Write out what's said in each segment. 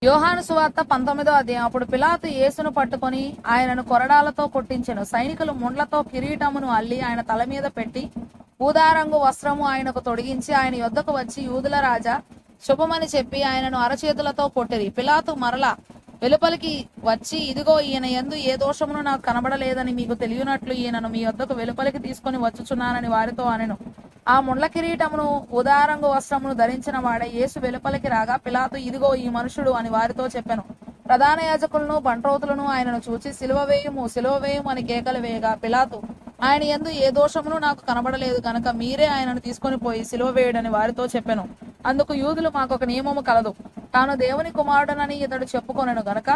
యోహాను సువార్త 19వ అధ్యాయం. అప్పుడు పిలాతు యేసును పట్టుకొని ఆయనను కొరడాలతో కొట్టించెను. సైనికులు ముండ్లతో కిరీటమును అల్లి ఆయన తల మీద పెట్టి ఊదారంగు వస్త్రము ఆయనకు తొడిగించి ఆయన యొద్దకు వచ్చి, యూదుల రాజా, శుభమని చెప్పి ఆయనను అరచేతులతో కొట్టిరి. పిలాతు మరలా వెలుపలికి వచ్చి, ఇదిగో ఈయన యందు ఏ దోషమును నాకు కనబడలేదని మీకు తెలియనట్లు ఈయనను మీ యొద్దకు వెలుపలికి తీసుకొని వచ్చుచున్నానని వారితో అనెను. ఆ ముండ్ల కిరీటమును ఉదారంగు వస్త్రమును ధరించిన వాడే యేసు వెలుపలికి రాగా, పిలాతు, ఇదిగో ఈ మనుషుడు అని వారితో చెప్పెను. ప్రధాన యాజకులను బంట్రోతులను ఆయనను చూచి, సిలువ వేయుము, సిలువ వేయుము అని కేకలు వేయగా, పిలాతు, ఆయన యందు ఏ దోషమును నాకు కనబడలేదు గనక మీరే ఆయనను తీసుకొని పోయి సిలువ వేయుడని వారితో చెప్పెను. అందుకు యూదులు, మాకొక నియమము కలదు, తాను దేవుని కుమారుడనని ఇతడు చెప్పుకొనెను గనక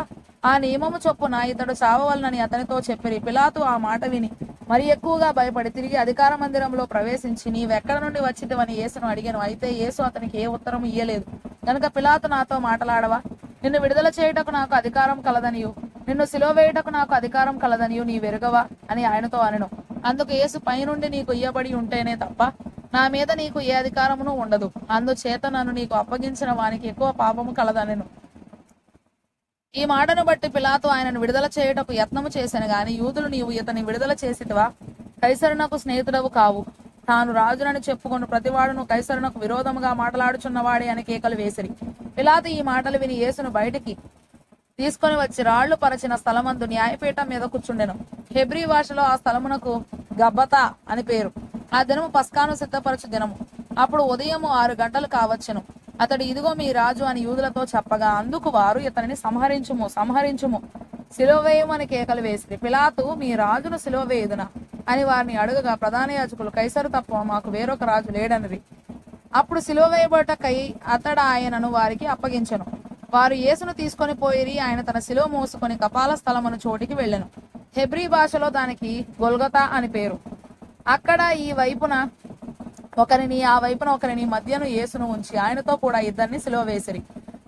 ఆ నియమము చొప్పున ఇతడు చావవలనని అతనితో చెప్పిరి. పిలాతు ఆ మాట విని మరి ఎక్కువగా భయపడి తిరిగి అధికార మందిరంలో ప్రవేశించి, నీవెక్కడ నుండి వచ్చితివని యేసును అడిగాను. అయితే యేసు అతనికి ఏ ఉత్తరం ఇయ్యలేదు. గనుక పిలాతు, నాతో మాటలాడవా? నిన్ను విడుదల చేయుటకు నాకు అధికారం కలదనియు నిన్ను సిలువ వేయుటకు నాకు అధికారం కలదనియు నీ వెరుగవా అని ఆయనతో అనెను. అందుకు యేసు, పైనుండి నీకు ఇయ్యబడి ఉంటేనే తప్ప నా మీద నీకు ఏ అధికారమును ఉండదు. అందుచేత నన్ను నీకు అప్పగించిన వానికి ఎక్కువ పాపము కలదనెను. ఈ మాటను బట్టి పిలాతు ఆయనను విడుదల చేయుటకు యత్నము చేశాను గాని యూదులు, నీవు ఇతని విడుదల చేసితివా? కైసరునకు స్నేహితుడవు కావు, తాను రాజునని చెప్పుకొను ప్రతివాడును కైసరునకు విరోధముగా మాట్లాడుచున్నవాడే అని కేకలు వేసిరి. పిలాతు ఈ మాటలు విని యేసును బయటికి తీసుకొని వచ్చి రాళ్లు పరచిన స్థలమందు న్యాయపీఠం మీద కూర్చుండెను. హెబ్రీ భాషలో ఆ స్థలమునకు గబ్బతా అని పేరు. ఆ దినము పస్కాను సిద్ధపరచు దినము. అప్పుడు ఉదయము 6 గంటలు కావచ్చును. అతడు, ఇదిగో మీ రాజు అని యూదులతో చెప్పగా, అందుకు వారు, ఇతనిని సంహరించుము, సంహరించుము, సిలువ వేయమని కేకలు వేసిరి. పిలాతు, మీ రాజును సిలువ వేయుదునా అని వారిని అడుగగా, ప్రధాన యాజకులు, కైసరు తప్ప మాకు వేరొక రాజు లేడనిరి. అప్పుడు సిలువ వేయబడటకై అతడు ఆయనను వారికి అప్పగించెను. వారు యేసును తీసుకొని పోయిరి. ఆయన తన సిలువ మోసుకొని కపాల స్థలమును చోటికి వెళ్ళెను. హెబ్రీ భాషలో దానికి గొల్గొతా అని పేరు. అక్కడ ఈ వైపున ఒకరిని, ఆ వైపున ఒకరిని, మధ్యను యేసును ఉంచి ఆయనతో కూడా ఇద్దరిని సిలువ వేసిరి.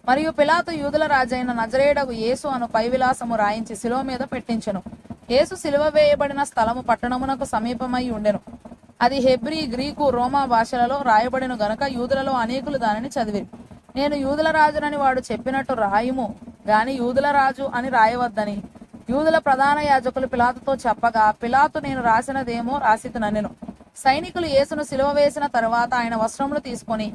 మరియు పిలాతు యూదుల రాజైన నజరేయుడగు యేసు అను పై విలాసము రాయించి సిలువ మీద పెట్టించెను. యేసు సిలువ వేయబడిన స్థలము పట్టణమునకు సమీపమై ఉండెను. అది హెబ్రీ, గ్రీకు, రోమా భాషలలో రాయబడిన గనుక యూదులలో అనేకులు దానిని చదివిరి. నేను యూదుల రాజునని వాడు చెప్పినట్టు రాయుము గాని యూదుల రాజు అని రాయవద్దని యూదుల ప్రధాన యాజకులు పిలాతుతో చెప్పగా, పిలాతు, నేను రాసినదేమో రాసితుననెను. సైనికులు యేసును సిలువ వేసిన తరువాత ఆయన వస్త్రములు తీసుకొని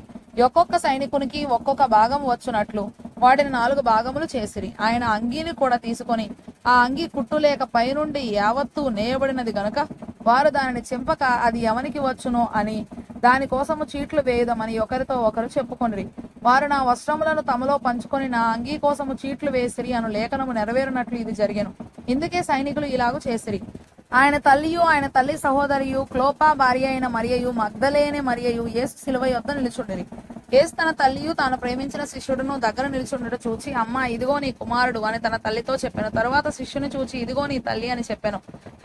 ఒక్కొక్క సైనికునికి ఒక్కొక్క భాగం వచ్చునట్లు వాటిని 4 భాగములు చేసిరి. ఆయన అంగీని కూడా తీసుకొని ఆ అంగీ కుట్టు లేక పైనుండి యావత్తు నేయబడినది గనుక వారు దానిని చింపక అది ఎవనికి వచ్చునో అని దానికోసము చీట్లు వేయుదమని ఒకరితో ఒకరు చెప్పుకొనిరి. వారు నా వస్త్రములను తమలో పంచుకొని నా అంగీ కోసము చీట్లు వేసిరి అను లేఖనము నెరవేరునట్లు ఇది జరిగెను. ఇందుకే సైనికులు ఇలాగు చేసిరి. ఆయన తల్లియు ఆయన తల్లి సహోదరియు క్లోపా భార్య అయిన మరియయు మగ్దలేనే మరియయు యేసు సిలువ యొద్ద నిలుచుండిరి. యేసు తన తల్లియు తాను ప్రేమించిన శిష్యుడును దగ్గర నిలుచుండట చూచి, అమ్మా, ఇదిగో నీ కుమారుడు అని తన తల్లితో చెప్పాను. తరువాత శిష్యుని చూచి, ఇదిగో నీ తల్లి అని చెప్పాను.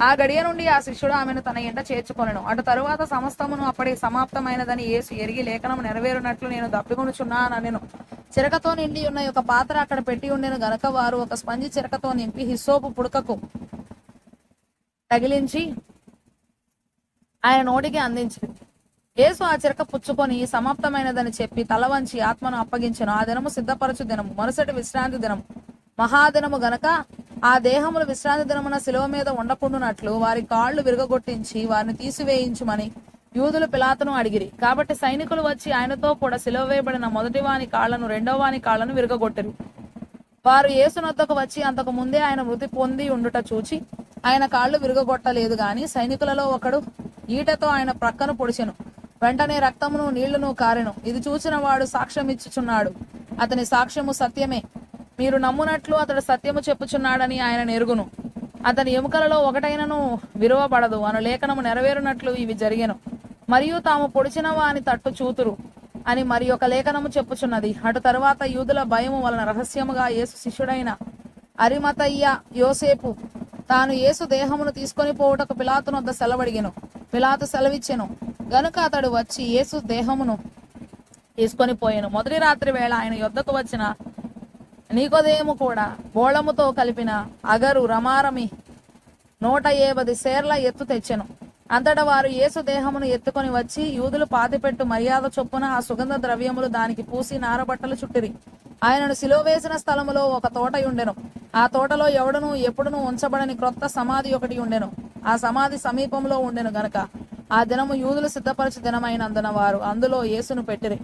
ఆ గడియ నుండి ఆ శిష్యుడు ఆమెను తన ఇంట చేర్చుకొనెను. అటు తరువాత సమస్తమును అప్పటి సమాప్తమైనదని యేసు ఎరిగి, లేఖనము నెరవేరునట్లు నేను దప్పికొనుచున్నానెను. చిరకతో నిండి ఉన్న ఒక పాత్ర అక్కడ పెట్టి ఉండెను గనక వారు ఒక స్పంజి చిరకతో నింపి హిస్సోపు పుడకకు తగిలించి ఆయన నోటికి అందించింది. యేసు ఆ చిరక పుచ్చుకొని సమాప్తమైనదని చెప్పి తల వంచి ఆత్మను అప్పగించెను. ఆ దినము సిద్ధపరచు దినము, మరుసటి విశ్రాంతి దినము, మహాదినము గనక ఆ దేహములు విశ్రాంతి దినమున శిలువ మీద ఉండకుండునట్లు వారి కాళ్లు విరగొట్టించి వారిని తీసివేయించుమని యూదులు పిలాతును అడిగిరి. కాబట్టి సైనికులు వచ్చి ఆయనతో కూడా సిలువ వేయబడిన మొదటి వాని కాళ్లను, రెండవ వాని కాళ్లను విరగొట్టిరి. వారు యేసునొద్దకు వచ్చి అంతకు ముందే ఆయన మృతి పొంది ఉండుట చూచి ఆయన కాళ్లు విరగొట్టలేదు గాని సైనికులలో ఒకడు ఈటతో ఆయన ప్రక్కను పొడిచెను. వెంటనే రక్తమును నీళ్లును కారెను. ఇది చూసిన వాడు సాక్ష్యం ఇచ్చుచున్నాడు. అతని సాక్ష్యము సత్యమే. మీరు నమ్మునట్లు అతడు సత్యము చెప్పుచున్నాడని ఆయన ఎరుగును. అతని ఎముకలలో ఒకటైనను విరువబడదు అను లేఖనము నెరవేరునట్లు ఇవి జరిగెను. మరియు తాము పొడిచిన వాని తట్టు చూతురు అని మరి ఒక లేఖనము చెప్పుచున్నది. అటు తరువాత యూదుల భయము వలన రహస్యముగా యేసు శిష్యుడైన అరిమతయ్య యోసేపు తాను యేసు దేహమును తీసుకొని పోవుటకు పిలాతునొద్ద సెలవడిగెను. పిలాతు సెలవిచ్చెను గనుక అతడు వచ్చి యేసు దేహమును తీసుకొని పోయెను. మొదటి రాత్రి వేళ ఆయన యొద్దకు వచ్చిన నీకోదేము కూడా బోళముతో కలిపిన అగరు రమారమి 150 సేర్ల ఎత్తు తెచ్చెను. అంతటా వారు యేసు దేహమును ఎత్తుకొని వచ్చి యూదులు పాతిపెట్టు మర్యాద చొప్పున ఆ సుగంధ ద్రవ్యములు దానికి పూసి నారబట్టలు చుట్టిరి. ఆయనను సిలువ వేసిన స్థలములో ఒక తోట ఉండెను. ఆ తోటలో ఎవడును ఎప్పుడును ఉంచబడని క్రొత్త సమాధి ఒకటి ఉండెను. ఆ సమాధి సమీపంలో ఉండెను గనక ఆ దినము యూదులు సిద్ధపరచు దినమైనందున వారు అందులో యేసును పెట్టిరి.